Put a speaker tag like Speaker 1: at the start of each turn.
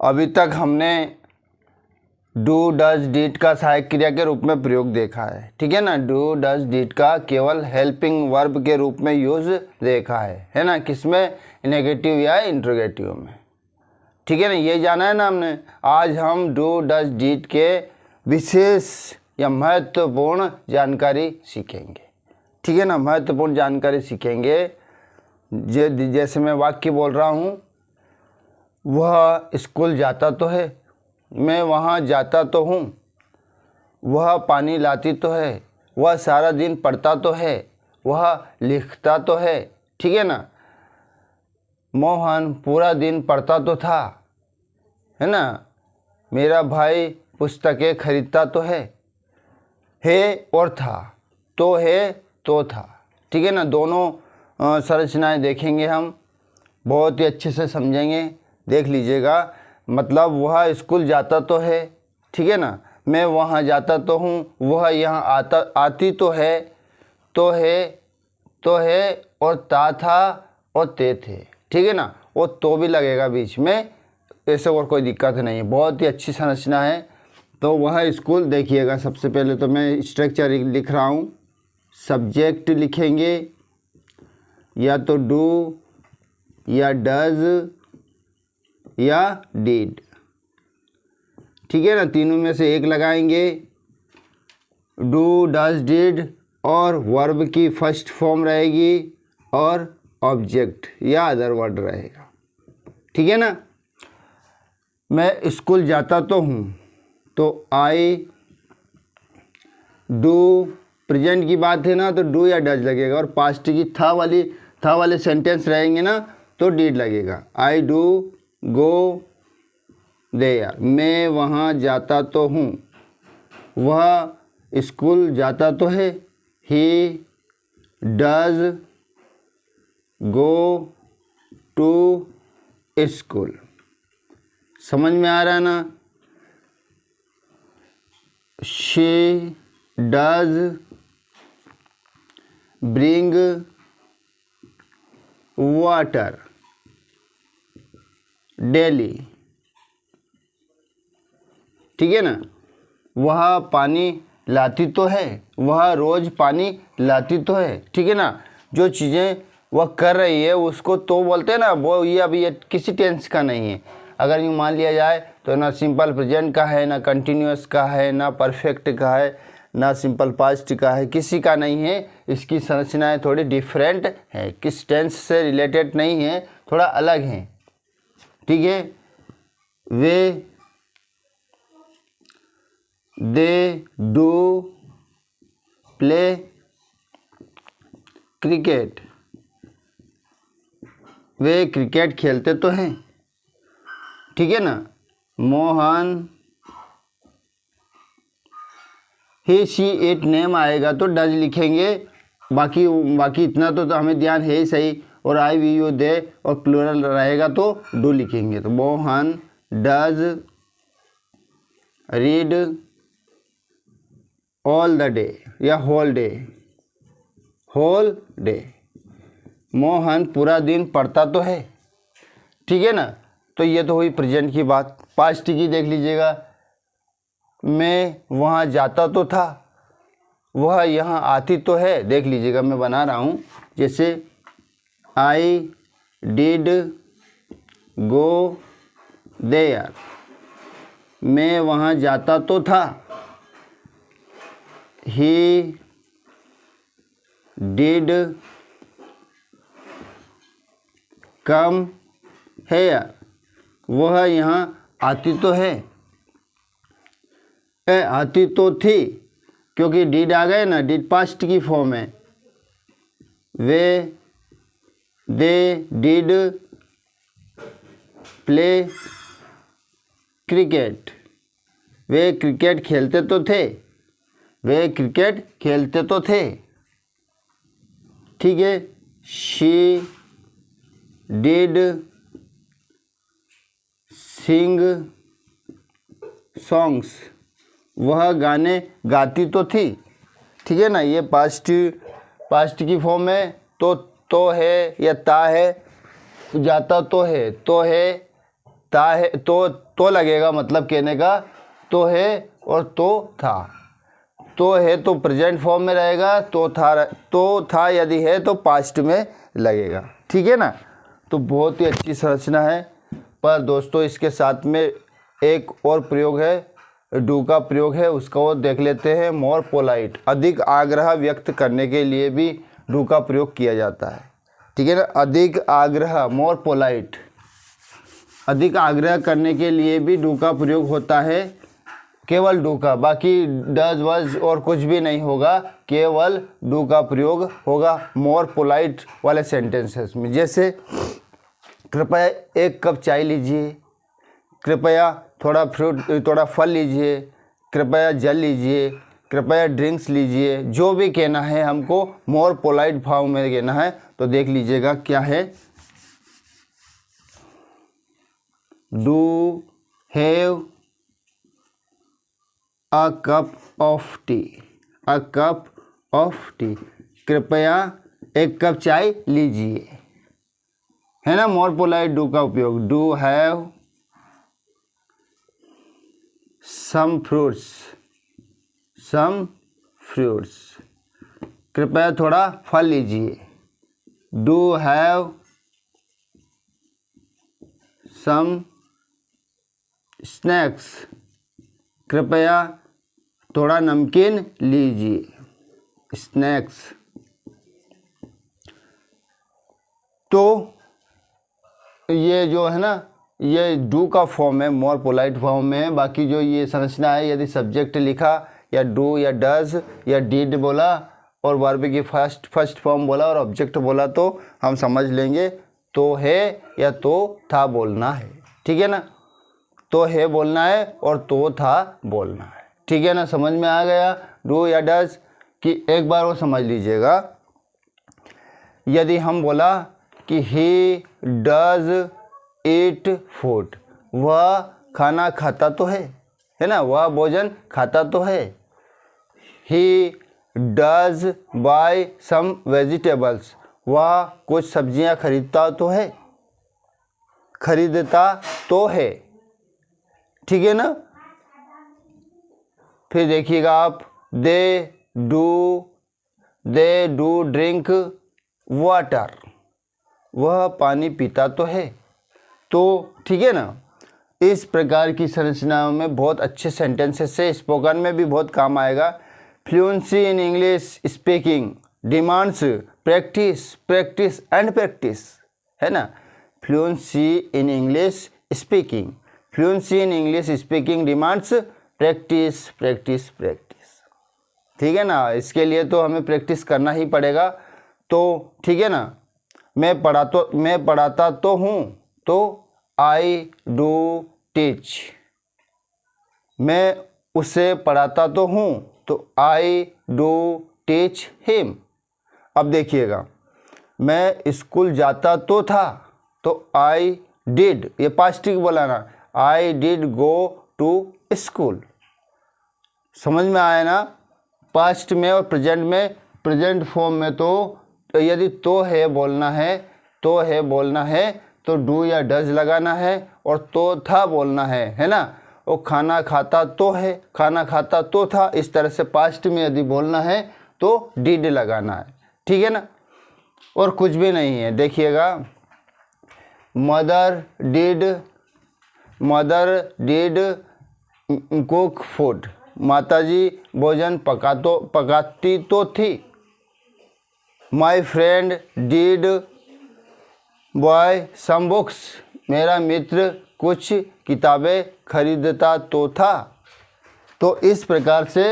Speaker 1: अभी तक हमने डू डज डिड का सहायक क्रिया के रूप में प्रयोग देखा है, ठीक है ना। डू डज डिड का केवल हेल्पिंग वर्ब के रूप में यूज देखा है ना, किसमें, नेगेटिव या इंट्रोगेटिव में, ठीक है ना। ये जाना है ना हमने। आज हम डू डज डिड के विशेष या महत्वपूर्ण जानकारी सीखेंगे, ठीक है ना। महत्वपूर्ण जानकारी सीखेंगे। जैसे मैं वाक्य बोल रहा हूँ, वह स्कूल जाता तो है, मैं वहाँ जाता तो हूँ, वह पानी लाती तो है, वह सारा दिन पढ़ता तो है, वह लिखता तो है, ठीक है ना। मोहन पूरा दिन पढ़ता तो था, है ना। मेरा भाई पुस्तकें खरीदता तो है और था, तो है तो था, ठीक है ना। दोनों संरचनाएं देखेंगे हम, बहुत ही अच्छे से समझेंगे, देख लीजिएगा। मतलब वह स्कूल जाता तो है, ठीक है ना। मैं वहाँ जाता तो हूँ, वह यहाँ आती तो है, तो है और ता था और ते थे, ठीक है ना। वो तो भी लगेगा बीच में, ऐसे और कोई दिक्कत नहीं है। बहुत ही अच्छी संरचना है। तो वह स्कूल देखिएगा। सबसे पहले तो मैं स्ट्रक्चर लिख रहा हूँ। सब्जेक्ट लिखेंगे, या तो डू या डज या डिड, ठीक है ना। तीनों में से एक लगाएंगे। डू डज डिड और वर्ब की फर्स्ट फॉर्म रहेगी और ऑब्जेक्ट या अदर वर्ड रहेगा, ठीक है ना। मैं स्कूल जाता तो हूँ, तो आई डू, प्रेजेंट की बात है ना, तो डू या डज लगेगा। और पास्ट की था वाले सेंटेंस रहेंगे ना, तो डिड लगेगा। आई डू गो देयर, मैं वहाँ जाता तो हूँ, वह स्कूल जाता तो है, he does go to school. समझ में आ रहा है ना। She does bring water daily, ठीक है ना। वह पानी लाती तो है, वह रोज़ पानी लाती तो है, ठीक है ना। जो चीज़ें वह कर रही है उसको तो बोलते हैं ना, वो ये अभी ये किसी टेंस का नहीं है। अगर यूँ मान लिया जाए तो ना सिंपल प्रेजेंट का है, ना कंटिन्यूअस का है, ना परफेक्ट का है, ना सिंपल पास्ट का है, किसी का नहीं है। इसकी संरचनाएं थोड़ी डिफरेंट है, किस टेंस से रिलेटेड नहीं है, थोड़ा अलग है, ठीक है। They do play cricket, way cricket खेलते तो हैं, ठीक है ना। मोहन, ही शी इट नेम आएगा तो डज लिखेंगे। बाकी इतना तो हमें ध्यान है ही सही। और आई वी यू दे और प्लूरल रहेगा तो डू लिखेंगे। तो Mohan does read all the day या होल डे। मोहन पूरा दिन पढ़ता तो है, ठीक है ना। तो ये तो हुई प्रेजेंट की बात। पास्ट की देख लीजिएगा। मैं वहाँ जाता तो था, वह यहाँ आती तो है। देख लीजिएगा, मैं बना रहा हूँ। जैसे आई डिड गो देयर, मैं वहाँ जाता तो था। ही डिड कम हेयर, वह यहाँ आती तो है, आती तो थी, क्योंकि डिड आ गए ना, डिड पास्ट की फॉर्म है। They did play cricket, way cricket खेलते तो थे, ठीक है। शी डिड सिंग सॉन्ग्स, वह गाने गाती तो थी, ठीक है ना। ये पास्ट की फॉर्म है। तो है या ता है, जाता तो है था है, तो लगेगा, मतलब कहने का तो है और तो था। तो है तो प्रेजेंट फॉर्म में रहेगा, तो था यदि है तो पास्ट में लगेगा। ठीक है ना। तो बहुत ही अच्छी संरचना है। पर दोस्तों इसके साथ में एक और प्रयोग है, डू का प्रयोग है, उसका वो देख लेते हैं। मोर पोलाइट, अधिक आग्रह व्यक्त करने के लिए भी डू का प्रयोग किया जाता है। ठीक है ना। अधिक आग्रह, मोर पोलाइट, अधिक आग्रह करने के लिए भी डू का प्रयोग होता है। केवल डू का, बाकी डज वज और कुछ भी नहीं होगा, केवल डू का प्रयोग होगा मोर पोलाइट वाले सेंटेंसेस में। जैसे कृपया एक कप चाय लीजिए, कृपया थोड़ा फल लीजिए, कृपया जल लीजिए, कृपया ड्रिंक्स लीजिए। जो भी कहना है हमको मोर पोलाइट भाव में कहना है। तो देख लीजिएगा क्या है। Do have a cup of T, a cup of T, कृपया एक कप चाय लीजिए, है ना। मोर पोलाइट डू का उपयोग। Do have some fruits, some fruits, कृपया थोड़ा फल लीजिए। डू हैव सम स्नैक्स, कृपया थोड़ा नमकीन लीजिए। स्नैक्स। तो ये जो है ना, ये डू का फॉर्म है, मोर पोलाइट फॉर्म में है। बाकी जो ये संरचना है, यदि सब्जेक्ट लिखा या डू या डज या डिड बोला और वर्ब की फर्स्ट फॉर्म बोला और ऑब्जेक्ट बोला तो हम समझ लेंगे तो है या तो था बोलना है। ठीक है ना। तो है बोलना है और तो था बोलना है। ठीक है ना। समझ में आ गया डू या डज कि एक बार वो समझ लीजिएगा। यदि हम बोला कि ही डज ईट फूड, वह खाना खाता तो है ना, वह भोजन खाता तो है। He does buy some vegetables, वह कुछ सब्जियां खरीदता तो है, खरीदता तो है। ठीक है ना। फिर देखिएगा आप, दे डू ड्रिंक वाटर, वह पानी पीता तो है। तो ठीक है ना। इस प्रकार की संरचनाओं में बहुत अच्छे सेंटेंसेस से स्पोकन में भी बहुत काम आएगा। Fluency in English speaking demands practice, practice and practice, है ना। Fluency in English speaking, fluency in English speaking demands practice, practice, practice. ठीक है ना। इसके लिए तो हमें प्रैक्टिस करना ही पड़ेगा। तो ठीक है ना। मैं पढ़ाता तो हूँ, तो आई डू टीच। मैं उसे पढ़ाता तो हूँ, तो आई डू टीच हिम। अब देखिएगा, मैं स्कूल जाता तो था, तो आई डिड, ये पास्ट टिक बोला ना, I did go to school. समझ में आया ना। पास्ट में और प्रेजेंट में, प्रेजेंट फॉर्म में तो यदि तो है बोलना है, तो है बोलना है तो डू या डज लगाना है और तो था बोलना है ना। और खाना खाता तो है, खाना खाता तो था। इस तरह से पास्ट में यदि बोलना है तो डिड लगाना है। ठीक है ना। और कुछ भी नहीं है। देखिएगा, मदर डिड कुक फूड, माताजी भोजन पकाती तो थी। My friend did buy some books, मेरा मित्र कुछ किताबें खरीदता तो था। तो इस प्रकार से